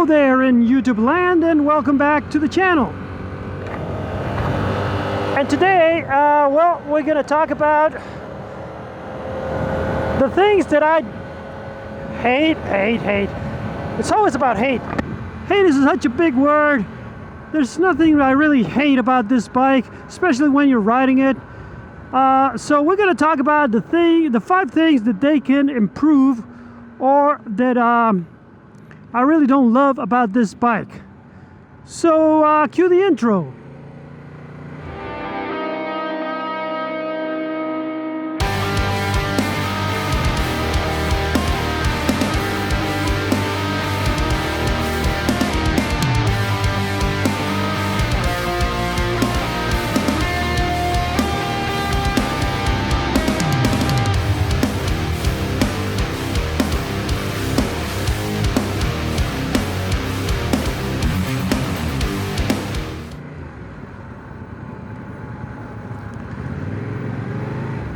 there in YouTube land, and welcome back to the channel. And today, well, we're going to talk about the things that I hate. It's always about hate. Hate is such a big word. There's nothing I really hate about this bike, especially when you're riding it. So we're going to talk about the 5 things that they can improve, or that I really don't love about this bike. So cue the intro.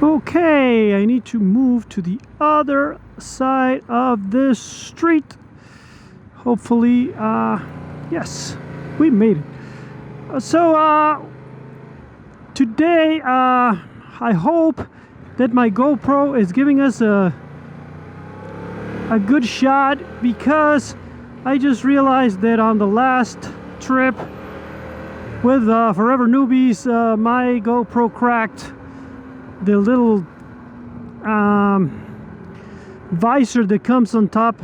Okay, I need to move to the other side of this street. Hopefully, yes, we made it. So today, I hope that my GoPro is giving us a good shot, because I just realized that on the last trip with Forever Newbies, my GoPro cracked the little visor that comes on top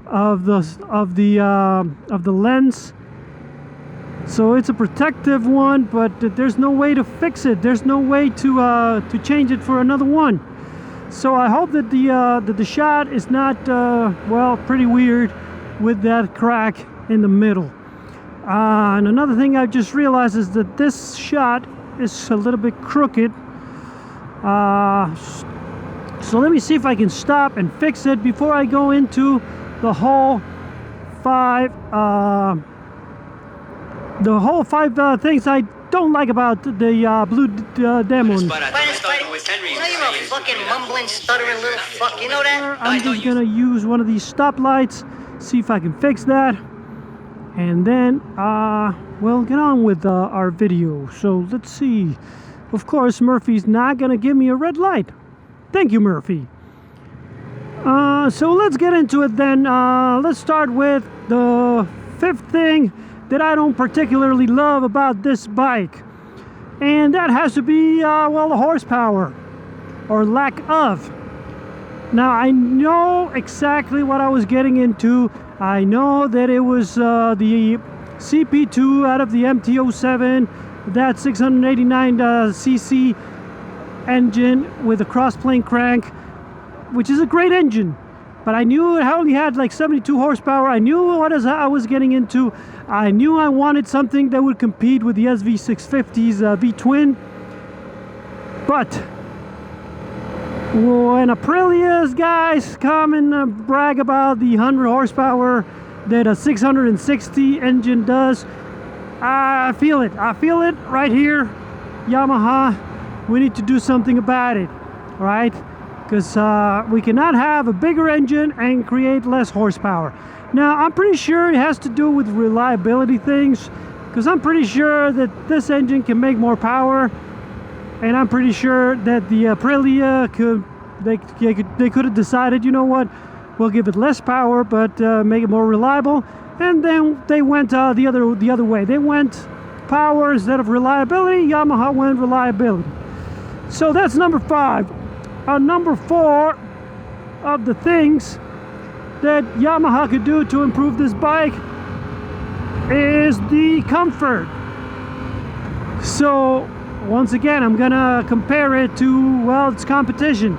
of the lens. So it's a protective one, but there's no way to fix it. There's no way to change it for another one. So I hope that the shot is not well, pretty weird with that crack in the middle. And another thing I just realized is that this shot is a little bit crooked. So let me see if I can stop and fix it before I go into the whole five things I don't like about the blue Demon. You know you're a fucking mumbling, stuttering little fuck, you know that? I'm just gonna use one of these stoplights, see if I can fix that, and then we'll get on with our video. So let's see. Of course, Murphy's not gonna give me a red light. Thank you, Murphy. So let's get into it then. Let's start with the 5th thing that I don't particularly love about this bike. And that has to be, well, the horsepower, or lack of. Now, I know exactly what I was getting into. I know that it was the CP2 out of the MT-07, that 689 cc engine with a cross-plane crank, which is a great engine, but I knew it only had like 72 horsepower. I knew what I was getting into. I knew I wanted something that would compete with the SV650's V-twin. But when Aprilia's guys come and brag about the 100 horsepower that a 660 engine does, I feel it right here. Yamaha, we need to do something about it, right? Because we cannot have a bigger engine and create less horsepower. Now, I'm pretty sure it has to do with reliability things, because I'm pretty sure that this engine can make more power, and I'm pretty sure that the Aprilia they could have decided, you know what, we'll give it less power but make it more reliable. And then they went the other way. They went power instead of reliability. Yamaha went reliability. So that's number 5. Number 4 of the things that Yamaha could do to improve this bike is the comfort. So once again, I'm gonna compare it to, well, its competition.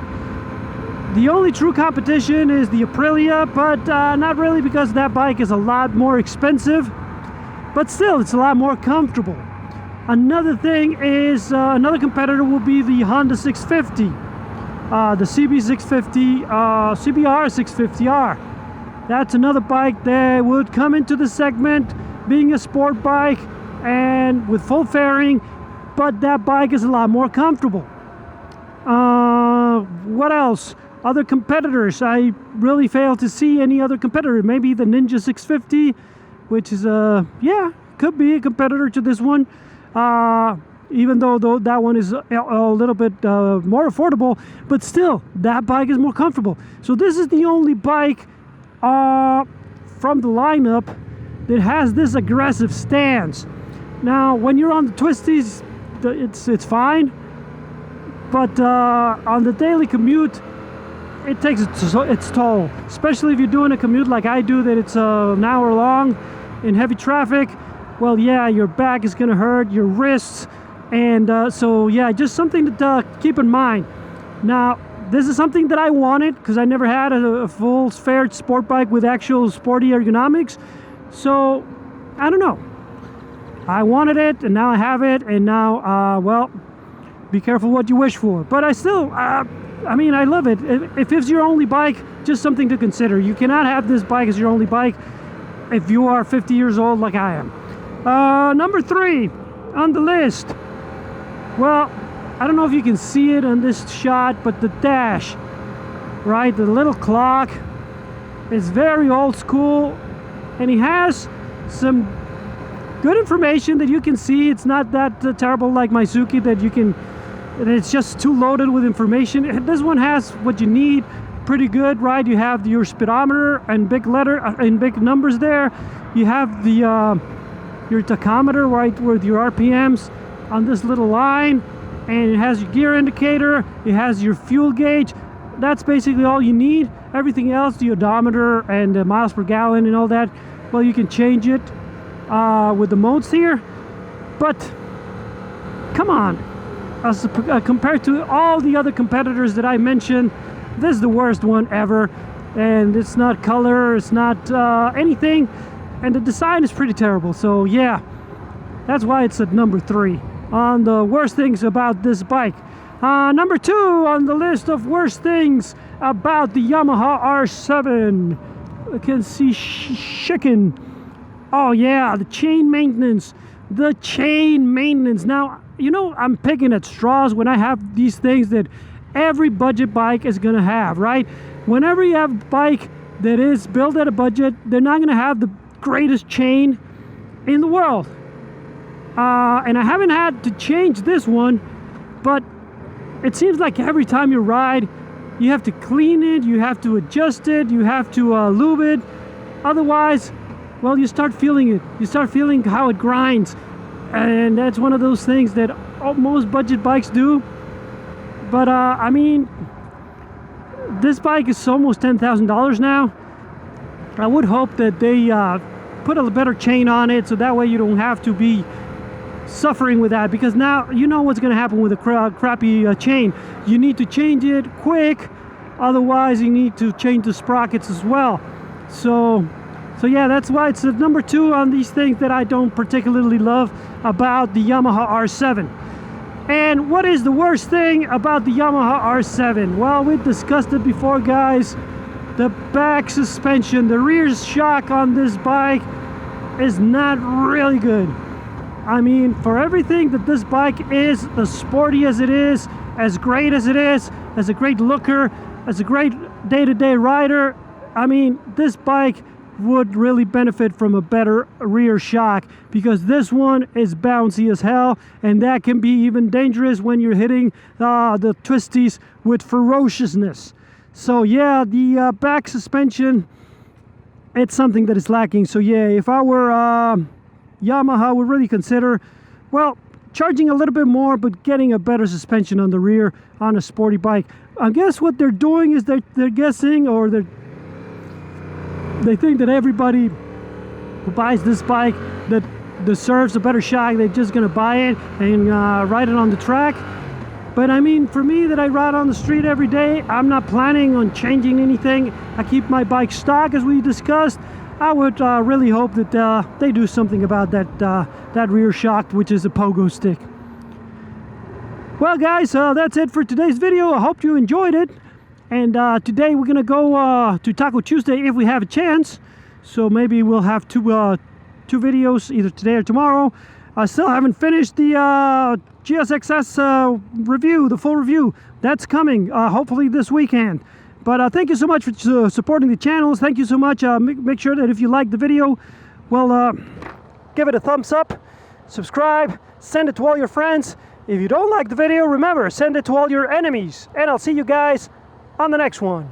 The only true competition is the Aprilia, but not really, because that bike is a lot more expensive, but still it's a lot more comfortable. Another thing is, another competitor will be the Honda 650, the CB650, CBR 650R. That's another bike that would come into the segment being a sport bike and with full fairing, but that bike is a lot more comfortable. What else? other competitors. I really fail to see any other competitor. Maybe the Ninja 650, which is yeah, could be a competitor to this one. Even though that one is a little bit more affordable, but still, that bike is more comfortable. So this is the only bike from the lineup that has this aggressive stance. Now, when you're on the twisties, it's fine, but on the daily commute, it takes its toll. Especially if you're doing a commute like I do, that it's an hour long in heavy traffic. Well, yeah, your back is gonna hurt, your wrists. And so yeah, just something to keep in mind. Now, this is something that I wanted because I never had a full fair sport bike with actual sporty ergonomics. So I don't know, I wanted it and now I have it, and now well, be careful what you wish for. But I still I mean, I love it. If it's your only bike, just something to consider. You cannot have this bike as your only bike if you are 50 years old like I am. Number 3 on the list. Well, I don't know if you can see it on this shot, but the dash, right, the little clock is very old school, and he has some good information that you can see. It's not that terrible like my Suzuki that it's just too loaded with information. This one has what you need pretty good, right? You have your speedometer and big numbers there. You have the your tachometer, right, with your RPMs on this little line, and it has your gear indicator, it has your fuel gauge. That's basically all you need. Everything else, the odometer and the miles per gallon and all that, well, you can change it with the modes here. But come on, compared to all the other competitors that I mentioned, this is the worst one ever. And it's not color, it's not anything, and the design is pretty terrible. So yeah, that's why it's at number 3 on the worst things about this bike. Number 2 on the list of worst things about the Yamaha R7. I can see chicken. Oh yeah, the chain maintenance. The chain maintenance. Now, you know, I'm picking at straws when I have these things that every budget bike is gonna have, right? Whenever you have a bike that is built at a budget, they're not gonna have the greatest chain in the world. And I haven't had to change this one, but it seems like every time you ride, you have to clean it, you have to adjust it, you have to lube it. Otherwise, well, you start feeling it. You start feeling how it grinds. And that's one of those things that most budget bikes do. But I mean, this bike is almost $10,000 now. I would hope that they put a better chain on it, so that way you don't have to be suffering with that, because now you know what's going to happen with a crappy chain. You need to change it quick, otherwise you need to change the sprockets as well. So yeah, that's why it's at number 2 on these things that I don't particularly love about the Yamaha R7. And what is the worst thing about the Yamaha R7? Well, we discussed it before, guys. The back suspension, the rear shock on this bike is not really good. I mean, for everything that this bike is, as sporty as it is, as great as it is, as a great looker, as a great day-to-day rider, I mean, this bike would really benefit from a better rear shock, because this one is bouncy as hell, and that can be even dangerous when you're hitting the twisties with ferociousness. So yeah, the back suspension, it's something that is lacking. So yeah, if I were Yamaha, I would really consider, well, charging a little bit more, but getting a better suspension on the rear on a sporty bike. I guess what they're doing is they're guessing, or they think that everybody who buys this bike that deserves a better shock, they're just gonna buy it and ride it on the track. But I mean, for me that I ride on the street every day, I'm not planning on changing anything. I keep my bike stock, as we discussed. I would really hope that they do something about that rear shock, which is a pogo stick. Well, guys, that's it for today's video. I hope you enjoyed it. And today we're gonna go to Taco Tuesday if we have a chance. So maybe we'll have two videos, either today or tomorrow. I still haven't finished the GSXS review, the full review. That's coming hopefully this weekend. But thank you so much for supporting the channels. Thank you so much. Make sure that if you like the video, well, give it a thumbs up, subscribe, send it to all your friends. If you don't like the video, remember, send it to all your enemies. And I'll see you guys on the next one.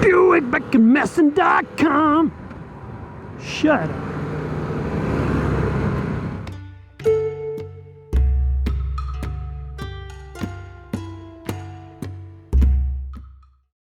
BuickBeckandMessin.com. Shut up.